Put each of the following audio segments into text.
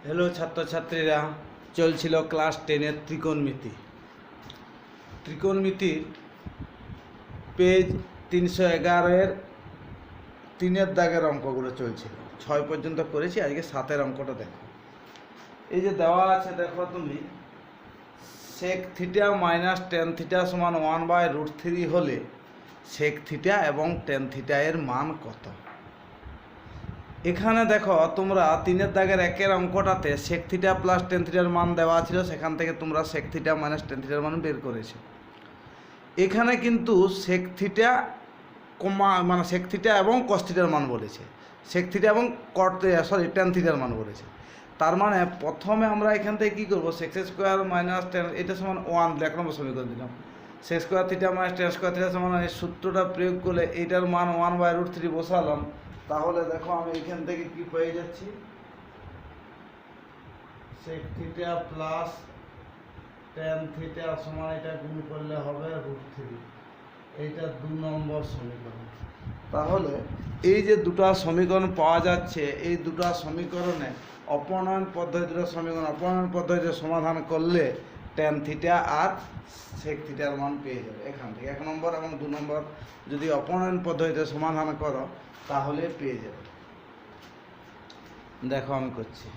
Hello ছাত্রছাত্রীরা, চলছিল class 10-এর ত্রিকোণমিতি। ত্রিকোণমিতির পেজ 311-এর 3-এর দাগের অঙ্কগুলো চলছিল। 6 পর্যন্ত করেছি, আজকে 7-এর অঙ্কটা দেখো। এই যে দেওয়া আছে, দেখো তুমি, sec theta minus tan theta সমান 1/√3 হলে সেক থিটা এবং টেন থিটা এর মান কত? এখানে দেখো তোমরা 3-এর দাগের 1-এর অঙ্কটাতে সেক থিটা প্লাস টেন থিটার মান দেওয়া ছিল, সেখান থেকে তোমরা সেক থিটা মাইনাস টেন থিটার মান বের করেছো। এখানে কিন্তু সেক থিটা সেক থিটা এবং কস থিটার মান বলেছে, সেক থিটা এবং টেন থিটার মান বলেছে। তার মানে প্রথমে আমরা এখান থেকে কী করবো, সেক্স স্কোয়ার মাইনাস টেন এটা সমান 1 1 নম্বর সমীকরণ দিলাম। Sex square theta minus tan square theta সমান এই সূত্রটা প্রয়োগ করলে এইটার মান 1/√3 বসালাম। তাহলে দেখো আমি এখান থেকে কি পেয়ে যাচ্ছি, sec theta plus tan theta সমান এটা গুণ করলে হবে √3। এইটা 2 নম্বর সমীকরণ। তাহলে এই যে দুটো সমীকরণ পাওয়া যাচ্ছে, এই দুটো সমীকরণে অপনয়ন পদ্ধতির পদ্ধতিতে সমাধান করলে টেন থিটা আর সেক থিটার মান পেয়ে যাবে। এখান থেকে 1 নম্বর এবং 2 নম্বর যদি অপনয়ন পদ্ধতিতে সমাধান করো তাহলে পেয়ে যাবে। দেখো আমি করছি।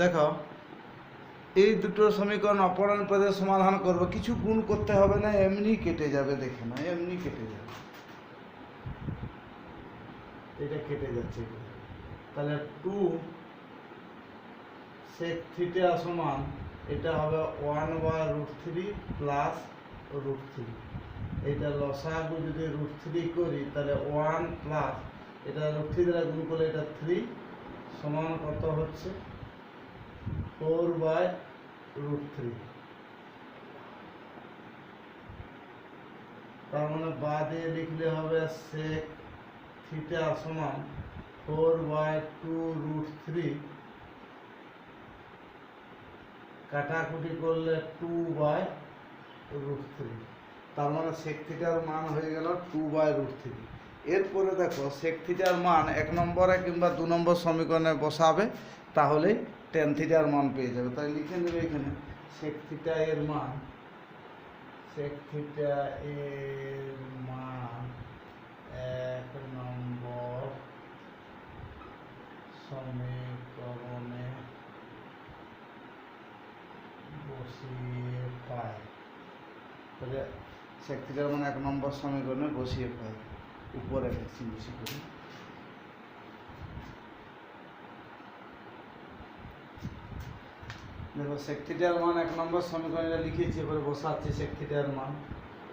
দেখো এই দুটো সমীকরণ অপনয়ন পদ্ধতিতে সমাধান করব, কিছু গুণ করতে হবে না, এমনি কেটে যাবে। দেখে না, এমনি কেটে যাবে, এটা কেটে যাচ্ছে। তাহলে 2 সেক থিটা সমান এটা হবে 1/√3 প্লাস √3। এটা লসাগু যদি √3 করি তাহলে 1 প্লাস এটা √3 দ্বারা গুণ করলে এটা 3 সমান কত হচ্ছে 4/√3। তার মানে বাদে লিখলে হবে সেক থিটা সমান 4/2√3, কাটাকুটি করলে 2/√3। তার মানে সেক থিটার মান হয়ে গেল 2/√3। এরপরে দেখো সেক থিটার মান 1 নম্বরে কিংবা 2 নম্বর সমীকরণে বসাবে, তাহলে টেন থিটার মান পেয়ে যাবে। তাই লিখে নেবে এখানে সেক থিটা এর মান, সেক থিটা এর মান 1 নম্বর সমীকরণে বসিয়ে পাই। তাহলে সেক থিটার মান 1 নম্বর সমীকরণে বসিয়ে পাই। উপরে বেশি করি, দেখো সেক থিটার মান 1 নম্বর সমীকরণে লিখেছি, এবারে বসাচ্ছি সেক থিটার মান।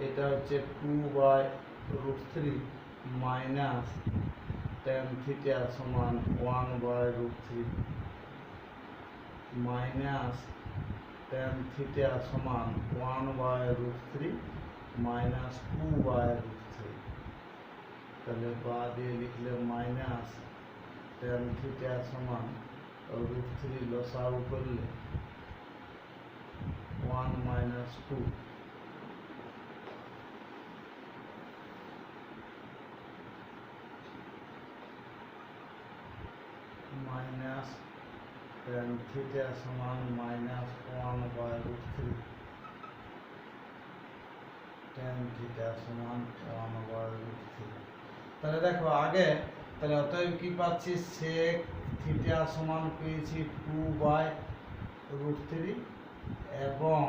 এটা হচ্ছে 2/√3 মাইনাস টেন থিটা সমান 1/√3 মাইনাস টেন থিটা সমান 1/√3 মাইনাস 2/√3। তাহলে বা দিয়ে লিখলে মাইনাস টেন থিটা সমান √3 লসাগু করলে 1 মাইনাস 2 মাইনাস টেন থিটা সমান মাইনাস 1/√3, টেন থিটা সমান 1/√3। তাহলে দেখো আগে, তাহলে অতএব কি পাচ্ছি, সেক থিটা সমান পেয়েছি 2/√3 এবং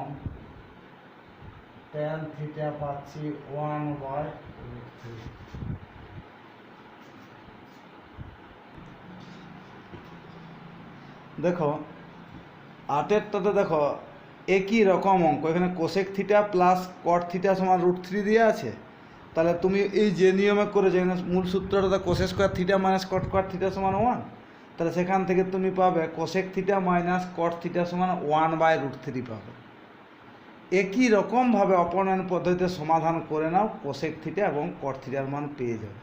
টেন থিটা পাচ্ছি 1/√3। দেখো 8-এরটাতে দেখো একই রকম অঙ্ক, এখানে cosec theta plus cot theta সমান √3 দিয়ে আছে। তাহলে তুমি এই যে নিয়মে করে যে মূল সূত্রটা cosec square theta minus cot square theta সমান 1, তাহলে সেখান থেকে তুমি পাবে কোসেক থিটা মাইনাস কট থিটা সমান 1/√3 পাবে। একই রকমভাবে অপনয়ন পদ্ধতিতে সমাধান করে নাও, কোসেক থিটা এবং কট থিটার মান পেয়ে যাবে।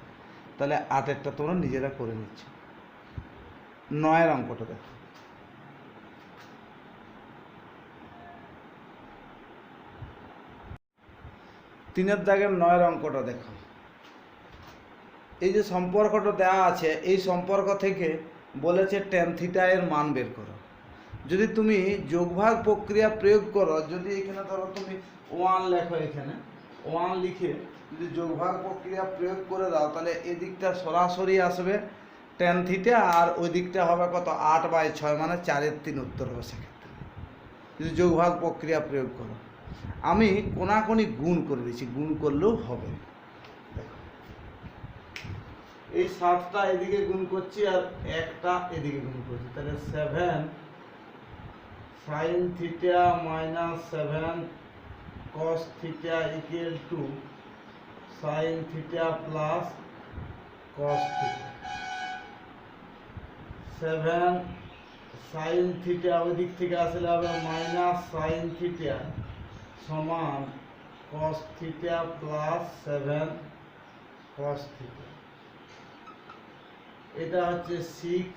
তাহলে 8-এরটা তোমরা নিজেরা করে নিচ্ছ। 9-এর অঙ্কটা দেখো। তিনের দাগের 9-এর অঙ্কটা দেখো। এই যে সম্পর্কটা দেওয়া আছে, এই সম্পর্ক থেকে বলেছে ট্যান থিটা এর মান বের করো। যদি তুমি যোগভাগ প্রক্রিয়া প্রয়োগ করো, যদি এখানে ধরো তুমি 1 লেখো, এখানে 1 লিখে যদি যোগভাগ প্রক্রিয়া প্রয়োগ করে দাও, তাহলে এদিকটা সরাসরি আসবে ট্যান থিটা, আর ওই দিকটা হবে কত 8/6, মানে 4/3 উত্তর হবে সেক্ষেত্রে যদি যোগভাগ প্রক্রিয়া প্রয়োগ করো। আমি কোনাকুনি গুণ করে দিচ্ছি, গুণ করলেও হবে। এই 7টা এদিকে গুণ করছি আর 1টা এদিকে গুণ করছি, তাহলে 7 sin theta minus 7 cos theta equal to sin theta plus cos theta. 7 sin theta ওই দিক থেকে আসলে হবে মাইনাস sin থিটা সমান cos theta plus 7 cos theta. এটা হচ্ছে 6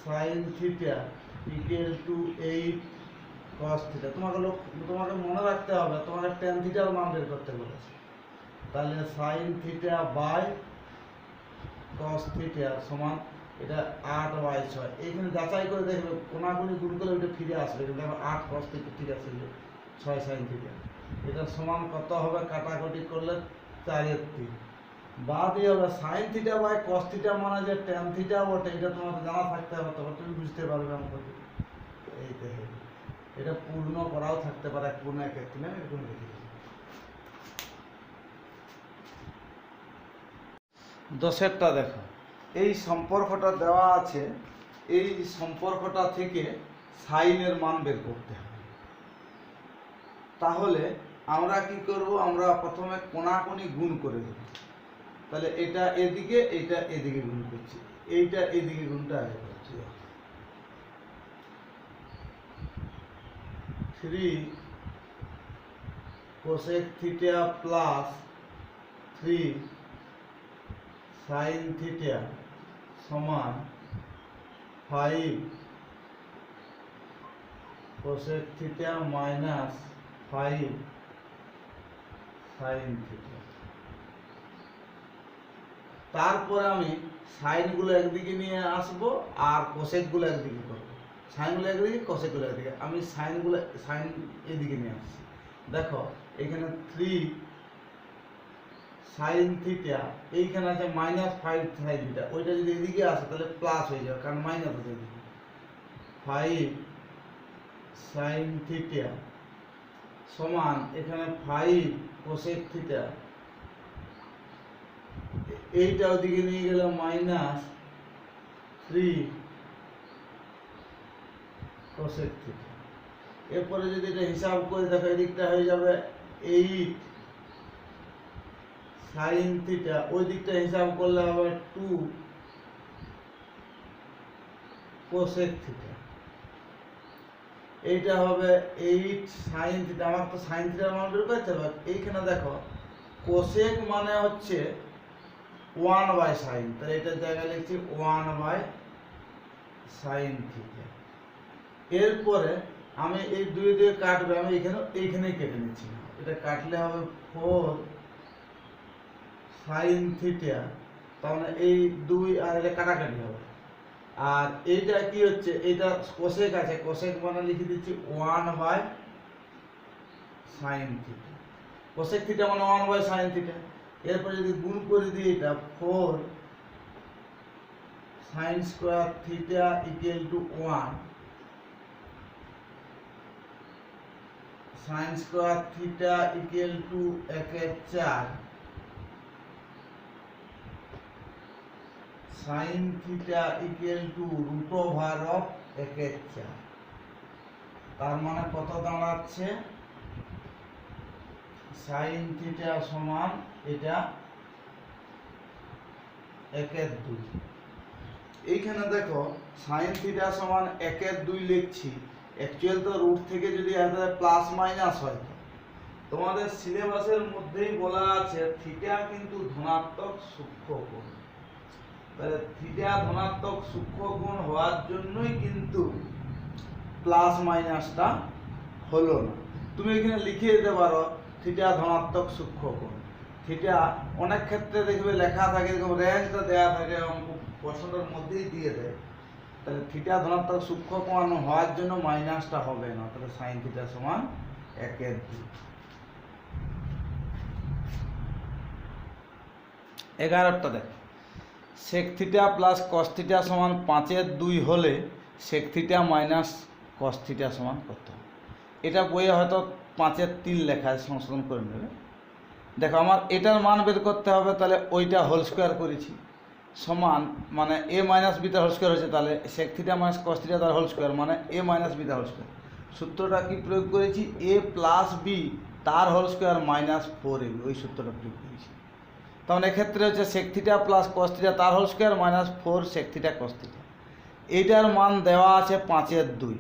sin theta equal to 8 cos theta. তোমাকে মনে রাখতে হবে, তোমাকে tan থিটার মান বের করতে বলেছে। তাহলে sin theta by cos theta সমান এটা 8/6। এইখানে যাচাই করে দেখবে কোনাকুনি গুণ করলে ওইটা ফিরে আসবে, কিন্তু 8 cos থিটা ঠিক আছে, 6 sin থিটা। এটা সমান কত হবে, কাটাকুটি করলে 4/3। বাদই হবে sine theta by cos theta মানে যে ট্যান থিটা বটে, এটা তোমাকে জানা থাকতে হবে, তবে তুমি বুঝতে পারবে অঙ্কটি। এই দেখে এটা পূর্ণ করাও থাকতে পারে, পূর্ণ ক্ষেত্রে না, এরকম লিখে দিই। 10-এরটা দেখো। এই সম্পর্কটা দেওয়া আছে, এই সম্পর্কটা থেকে সাইনের মান বের করতে হবে। তাহলে আমরা কি করব, আমরা প্রথমে কোনাকুনি গুণ করে দেব। তাহলে এটা এদিকে, এটা এদিকে গুণ করছি, এইটা এদিকে গুণটা আগে করছি। 3 cosec theta plus 3 sin theta সমান 5 cosec theta minus 5 sin theta. তারপরে আমি সাইনগুলো একদিকে নিয়ে আসব আর কোসেকগুলো একদিকে করব। সাইনগুলো একদিকে, কোসেকগুলো একদিকে। আমি সাইন এদিকে নিয়ে আসছি। দেখো এখানে 3 সাইন থিটা, এইখানে আছে -5 সাইন থিটা, ওইটা যদি এদিকে আসে তাহলে প্লাস হয়ে যাবে, কারণ মাইনাস হচ্ছে এদিকে। 5 সাইন থিটা সমান এখানে 5 কোসেক থিটা, এইটা ওদিকে নিয়ে গেল -3 cosec থিটা। এরপরে যদি এটা হিসাব করে দেখো, এদিকটা হয়ে যাবে 8 sin থিটা, ওই দিকটা হিসাব করলে হবে 2 cosec থিটা। এইটা হবে 8 sin থিটা। আমার তো sin থিটার মান বের করতে হবে। এইখানে দেখো cosec মানে হচ্ছে 1/sin, তাহলে এটার জায়গায় লিখছি 1/sin থিটা। এরপরে আমি এই 2 দিয়ে কাটবে, আমি এইখানেই কেটে নিচ্ছি, এটা কাটলে হবে 4 sin থিটা, তাহলে এই 2 আর এটা কাটাকাটি হবে। আর এইটা কি হচ্ছে, এটা কোসেক আছে, কোসেক মানে লিখে দিচ্ছি 1/sin থিটা। কোসেক থিটা মানে 1/sin থিটা। এরপর যদি গুণ করে দিই, এটা 4 sin square theta equal to 1 sin square theta equal to 1/4 sin theta equal to √1/4। তার মানে কত দাঁড়াচ্ছে, sin থিটা সমান এটা 1/2। এইখানে দেখো সাইন থিটা সমান 1/2 লিখছি, অ্যাকচুয়াল তো রুট থেকে যদি প্লাস মাইনাস হয়, তোমাদের সিলেবাসের মধ্যেই বলা আছে থিটা কিন্তু ধনাত্মক সূক্ষ্ম কোণ। তাহলে থিটা ধনাত্মক সূক্ষ্ম কোণ হওয়ার জন্যই কিন্তু প্লাস মাইনাসটা হলো না। তুমি এখানে লিখে দিতে পারো থিটা ধনাত্মক সূক্ষ্ম কোণ। থিটা অনেক ক্ষেত্রে দেখবে লেখা থাকে, এরকম রেঞ্জটা দেওয়া থাকে, প্রশ্নটার মধ্যেই দিয়ে দেয়। তাহলে থিটা ধনাত্মক সূক্ষ্ম কোণ হওয়ার জন্য মাইনাসটা হবে না, তাহলে সাইন থিটা সমান 1/2। 11টা দেখো, sec theta plus cos theta সমান 5/2 হলে sec theta minus cos theta সমান কত? এটা বইয়ে হয়তো 5/3 লেখা আছে, সংশোধন করে নেবে। দেখো আমার এটার মান বের করতে হবে, তাহলে ওইটা হোল স্কোয়ার করেছি সমান, মানে a minus beta whole square হচ্ছে, তাহলে sec theta minus cos theta তার হোল স্কোয়ার মানে a minus beta whole square. সূত্রটা কি প্রয়োগ করেছি? এ প্লাস বি তার হোল স্কোয়ার মাইনাস 4ab, ওই সূত্রটা প্রয়োগ করেছি। তখন এক্ষেত্রে হচ্ছে sec theta plus cos theta তার whole square minus 4 sec theta cos theta. এইটার মান দেওয়া আছে 5/2,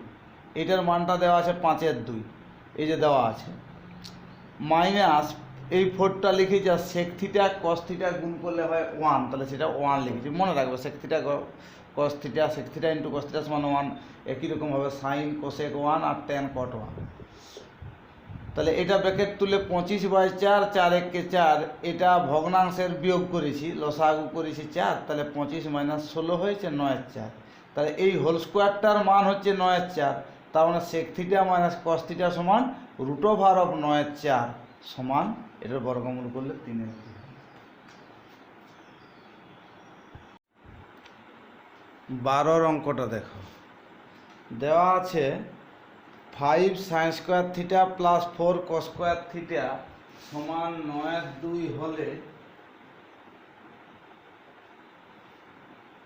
এইটার মানটা দেওয়া আছে 5/2, এই যে দেওয়া আছে, মাইনাস এই 4টা লিখেছি, আর সেক থিটা কস থিটা গুণ করলে হয় 1, তাহলে সেটা 1 লিখেছি। মনে রাখবো sec theta cos theta, sec theta into cos theta সমান 1। একই রকমভাবে সাইন কোসেক 1 আর ট্যান কট 1। তাহলে এটা ব্র্যাকেট তুলে 25/4, 4 1 4, এটা ভগ্নাংশের বিয়োগ করেছি, লসাগু করেছি 4, তাহলে 25 মাইনাস 16 হয়েছে 9/4। তাহলে এই হোল স্কোয়ারটার মান হচ্ছে 9/4, তার মানে sec theta minus cos theta সমান √9/4 সমান, এটার বর্গমূল করলে 3/3। 12 অঙ্কটা দেখো, দেওয়া আছে 5 sine square theta plus 4 cos square theta সমান 9/2 হলে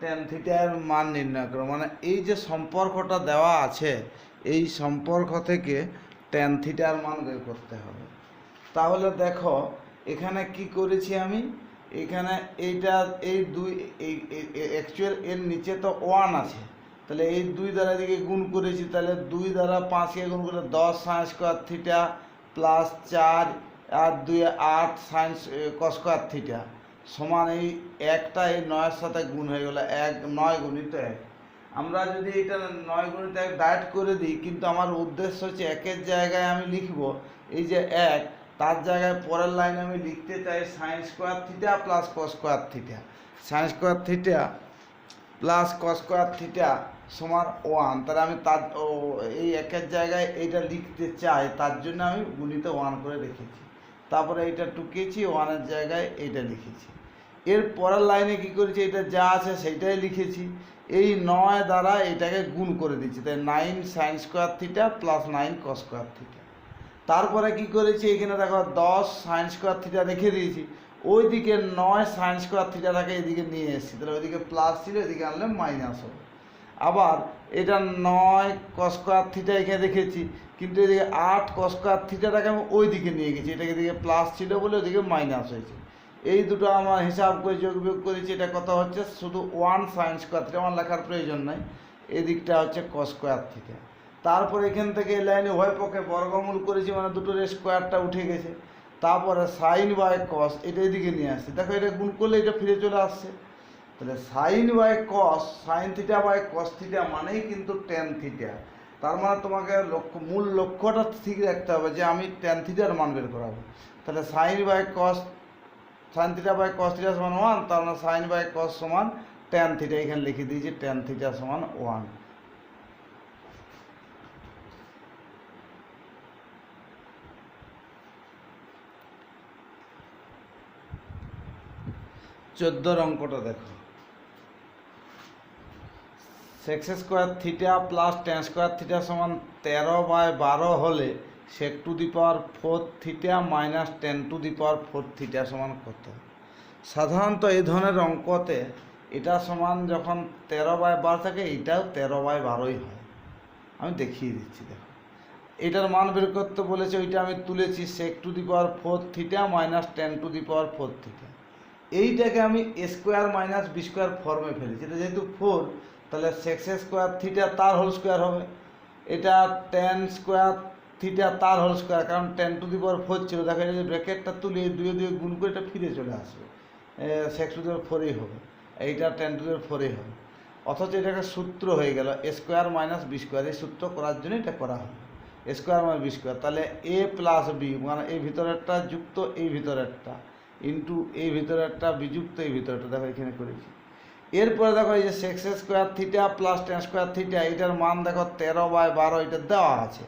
ট্যান থিটার মান নির্ণয় করো। মানে এই যে সম্পর্কটা দেওয়া আছে, এই সম্পর্ক থেকে ট্যান থিটার মান বের করতে হবে। তাহলে দেখো এখানে কি করেছি আমি, এখানে এইটা এই 2, এই অ্যাকচুয়াল এর নিচে তো 1 আছে, তাহলে এই 2 দ্বারা এদিকে গুণ করেছি, তাহলে 2 দ্বারা 5কে গুণ করে 10 সাইন স্কোয়ার থিটা প্লাস 4 আর 2 8 সাইন কস স্কোয়ার থিটা সমান এই একটা এই 9-এর সাথে গুণ হয়ে গেল 1, 9 গুণিত 1। আমরা যদি এটা 9 গুণিত 1 ডাইরেক্ট করে দিই, কিন্তু আমার উদ্দেশ্য হচ্ছে 1-এর জায়গায় আমি লিখব এই যে 1, তার জায়গায় পরের লাইনে আমি লিখতে চাই sine square theta plus cos square theta. Sine square theta plus cos square theta সমান 1, তাহলে আমি তার এই 1-এর জায়গায় এইটা লিখতে চাই, তার জন্য আমি গুণিত 1 করে রেখেছি। তারপরে এইটা টুকিয়েছি, 1-এর জায়গায় এইটা লিখেছি। এর পরের লাইনে কি করেছি, এটা যা আছে সেইটাই লিখেছি, এই 9 দ্বারা এটাকে গুণ করে দিচ্ছি, তাই 9 sine square theta plus 9 cos square theta. তারপরে কি করেছি, এখানে দেখো 10 সাইন স্কোয়ার থিটা রেখে দিয়েছি, ওইদিকে 9 সাইন স্কোয়ার থিটাটাকে এদিকে নিয়ে এসেছি, তাহলে ওইদিকে প্লাস ছিল, এদিকে আনলে মাইনাস হবে। আবার এটা 9 কস স্কোয়ার থিটা এখানে রেখেছি, কিন্তু এদিকে 8 কস স্কোয়ার থিটাটাকে আমি ওই দিকে নিয়ে গেছি, এটাকে এদিকে প্লাস ছিল বলে ওইদিকে মাইনাস হয়েছে। এই দুটো আমার হিসাব করে যোগ বিয়োগ করেছি, এটা কত হচ্ছে, শুধু 1 সাইন স্কোয়ার থিটা, আমার লেখার প্রয়োজন নাই, এদিকটা হচ্ছে কস স্কোয়ার থিটা। তারপর এখান থেকে এই লাইনে উভয় পক্ষে বর্গমূল করেছি, মানে দুটোর স্কোয়ারটা উঠে গেছে। তারপরে সাইন বাই কস এটা এদিকে নিয়ে আসছি, দেখো এটা গুণ করলে এটা ফিরে চলে আসছে। তাহলে sine by cos, sine theta by cos theta মানেই কিন্তু ট্যান থিটা। তার মানে তোমাকে মূল লক্ষ্যটা ঠিক রাখতে হবে যে আমি ট্যান থিটার মান বের করাবো। তাহলে sine by cos, sine theta by cos theta সমান 1, তার মানে সাইন বাই কস সমান ট্যান থিটা, এখানে লিখে দিয়েছি ট্যান থিটা সমান 1। চোদ্দোর অঙ্কটা দেখো, sec square theta plus tan square theta সমান 13/12 হলে sec to the power 4 theta minus 10 to the power 4 theta সমান কত? সাধারণত এই ধরনের অঙ্কতে এটা সমান যখন 13/12 থাকে, এটাও 13/12ই হয়। আমি দেখিয়ে দিচ্ছি, দেখো এটার মান বের করতে বলেছে, ওইটা আমি তুলেছি sec to the power 4 theta minus 10 to the power 4 theta. এইটাকে আমি a square minus b square ফর্মে ফেলেছি। এটা যেহেতু 4, তাহলে সেক্স স্কোয়ার থিটা তার হোল স্কোয়ার হবে। এটা টেন স্কোয়ার থিটা তার হোল স্কোয়ার, কারণ 10⁴ ছিল। দেখো যদি ব্র্যাকেটটা তুলি, দুয়ে দুয়ে গুণ করে এটা ফিরে চলে আসবে,6⁴ হবে। এইটা 10⁴ হবে। অথচ এটা একটা সূত্র হয়ে গেল এ স্কোয়ার মাইনাস বি স্কোয়ার। এই সূত্র করার জন্য এটা করা হবে, এ স্কোয়ার মাইনাস বি স্কোয়ার। তাহলে এ প্লাস বি মানে এই ভিতরেরটা যুক্ত এই ভিতরেরটা ইন্টু এই ভিতরেরটা বিযুক্ত এই ভিতরেরটা, দেখো এখানে করেছি। এরপরে দেখো এই যে sec square theta plus tan square theta, এটার মান দেখো 13/12 এটা দেওয়া আছে।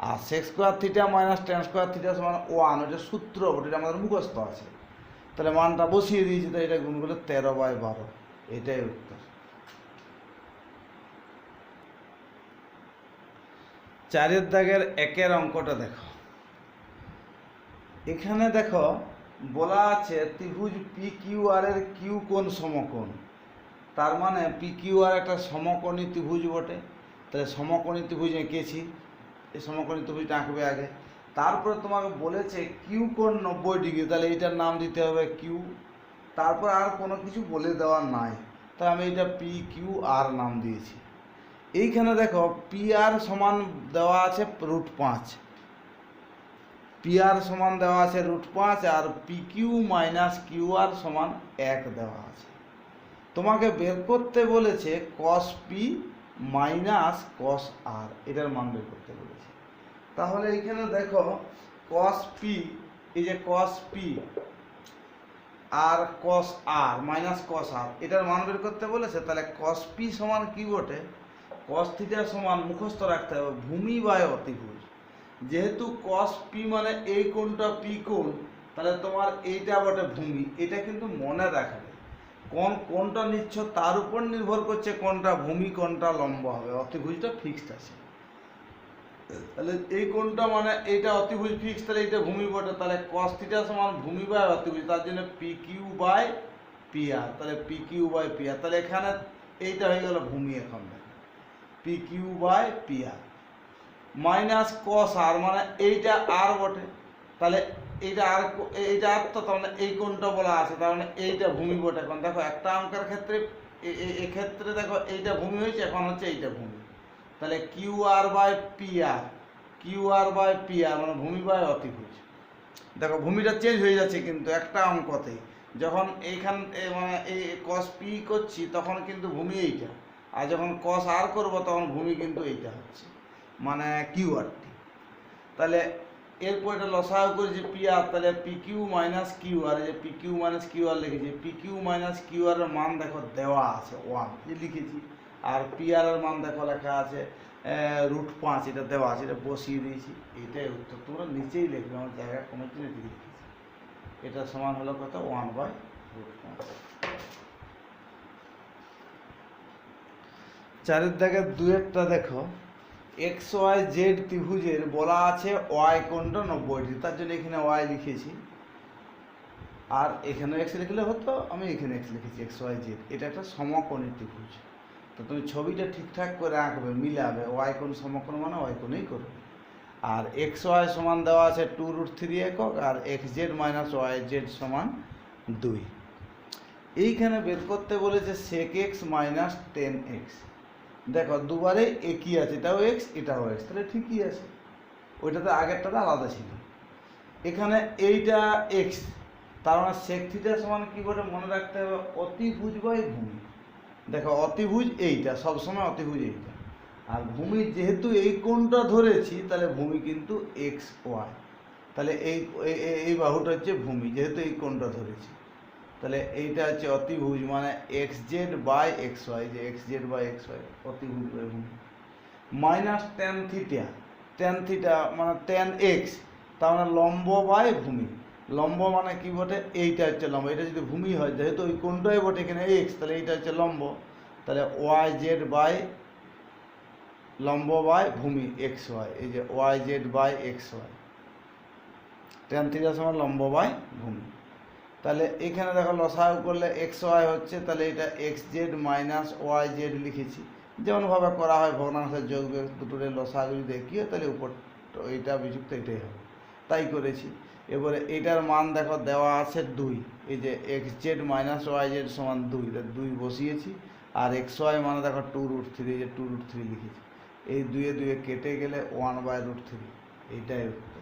আর sec square theta minus tan square theta সমান 1, ওইটা সূত্র, ওটা আমাদের মুখস্থ আছে। তাহলে মানটা বসিয়ে দিয়েছি, তো এটা গুণ করলে 13/12, এটাই উত্তর। 4 দাগের 1 অঙ্কটা দেখো। এখানে দেখো বলা আছে ত্রিভুজ পি কিউ আর এর কিউ কোণ সমকোণ। তার মানে পি কিউ আর একটা সমকোণী ত্রিভুজ বটে। তাহলে সমকোণী ত্রিভুজ এঁকেছি, এই সমকোণী ত্রিভুজটা আঁকবে আগে। তারপরে তোমাকে বলেছে কিউ কোণ 90 ডিগ্রি, তাহলে এইটার নাম দিতে হবে কিউ। তারপর আর কোনো কিছু বলে দেওয়া নাই, তাই আমি এটা পি কিউ আর নাম দিয়েছি। এইখানে দেখো পি আর সমান দেওয়া আছে √5, পি আর সমান দেওয়া আছে √5, আর P Q minus Q R সমান 1 দেওয়া আছে। তোমাকে বের করতে বলেছে কস পি মাইনাস কস আর, এটার মান বের করতে বলেছে। তাহলে এইখানে দেখো কস পি, এই যে কস পি আর কস আর মাইনাস কস আর, এটার মান বের করতে বলেছে। তাহলে কস পি সমান কি বটে, কস থিটা সমান মুখস্থ রাখতে হবে ভূমি বাই অতিভুজ। যেহেতু কস পি মানে এই কোণটা পি কোণ, তাহলে তোমার এইটা বটে ভূমি। এটা কিন্তু মনে রাখবে, কোনটা নিচ্ছ তার উপর নির্ভর করছে কোনটা ভূমি কোনটা লম্ব হবে। অতিভুজটা ফিক্সড আছে, তাহলে এই কোনটা মানে এইটা অতিভুজ ফিক্সড, তাহলে এইটা ভূমি বটে। তাহলে কস থিটা সমান ভূমি বাই অতিভুজ, তার জন্য P Q by P R. তাহলে P Q by P R, তাহলে এখানে এইটা হয়ে গেল ভূমি। এখন P Q by P R minus cos R মানে এইটা আর বটে। তাহলে এইটা আর, এইটা আর, তো তার মানে এই কোণটা বলা আছে, তার মানে এইটা ভূমি বটে। এখন দেখো একটা অঙ্কের ক্ষেত্রে এক্ষেত্রে দেখো এইটা ভূমি হয়েছে, এখন হচ্ছে এইটা ভূমি। তাহলে Q R by P R, Q R by P R মানে ভূমি বাই অতিভুজ। দেখো ভূমিটা চেঞ্জ হয়ে যাচ্ছে কিন্তু একটা অঙ্কতেই। যখন এইখান মানে এই কস পি করছি তখন কিন্তু ভূমি এইটা, আর যখন কস আর করবো তখন ভূমি কিন্তু এইটা হচ্ছে, মানে কিউ আরটি। তাহলে এরপর এটা লসাগু করেছি পি আর, তাহলে P Q minus Q R, এই যে P Q minus Q R লিখেছি। P Q minus Q R এর মান দেখো দেওয়া আছে 1, যে লিখেছি। আর পি আর এর মান দেখো লেখা আছে √5, এটা দেওয়া আছে, এটা বসিয়ে দিয়েছি। এটাই উত্তর, তোমরা নিচেই লিখবে, আমার জায়গা কমের জন্য এদিকে লিখেছি। এটা সমান হলো কত, 1/√5। 4 দাগের 2টা দেখো। এক্স ওয়াই জেড ত্রিভুজের বলা আছে ওয়াই কোণটা 90 ডিগ্রি, তার জন্য এখানে ওয়াই লিখেছি। আর এখানে এক্স লিখলে হতো, আমি এখানে এক্স লিখেছি, এক্স ওয়াই জেড। এটা একটা সমকোণী ত্রিভুজ। তো তুমি ছবিটা ঠিকঠাক করে আঁকবে, মিলাবে, ওয়াই কোণ সমকোণ মানে ওয়াই কোণেই করবে। আর এক্স ওয়াই সমান দেওয়া আছে 2√3 একক, আর X Z minus Y Z সমান 2। এইখানে বের করতে বলেছে sec x মাইনাস 10x। দেখো দুবারে একই আছে, এটাও এক্স এটাও এক্স, তাহলে ঠিকই আছে। ওইটাতে আগেরটাতে আলাদা ছিল। এখানে এইটা এক্স, তার মানে সেক থিটা সমান কি করে মনে রাখতে হবে, অতিভুজ বাই ভূমি। দেখো অতিভুজ এইটা, সবসময় অতিভুজ এইটা। আর ভূমি যেহেতু এই কোণটা ধরেছি, তাহলে ভূমি কিন্তু এক্স ওয়াই। তাহলে এই বাহুটা হচ্ছে ভূমি, যেহেতু এই কোণটা ধরেছি। তাহলে এইটা হচ্ছে অতিভুজ, মানে X Z by X Y, যে X Z by X Y, অতিভুজ বাই ভূমি। মাইনাস টেন থিটা মানে 10x, তার মানে লম্ব বাই ভূমি। লম্ব মানে কি বটে, এইটা হচ্ছে লম্ব। এটা যদি ভূমি হয়, যেহেতু ওই কোণটাই বটে এখানে এক্স, তাহলে এইটা হচ্ছে লম্ব। তাহলে ওয়াই জেড বাই লম্ব বাই ভূমি এক্স ওয়াই, এই যে Y Z by X Y, tan theta সমান লম্ব বাই ভূমি। তাহলে এখানে দেখো লসাগু করলে এক্স ওয়াই হচ্ছে, তাহলে এটা X Z minus Y Z লিখেছি। যেমনভাবে করা হয় ভগ্নাংশের যোগ বিয়োগ দুটোরে লসাগু যদি একই হয়, তাহলে উপর এইটা বিযুক্ত এটাই হবে, তাই করেছি। এবারে এটার মান দেখো দেওয়া আছে 2, এই যে X Z minus Y Z সমান 2, এটা 2 বসিয়েছি। আর এক্স ওয়াই মানে দেখো 2√3, এই যে 2√3 লিখেছি। এই 2 এ 2 কেটে গেলে 1/√3, এইটাই উত্তর।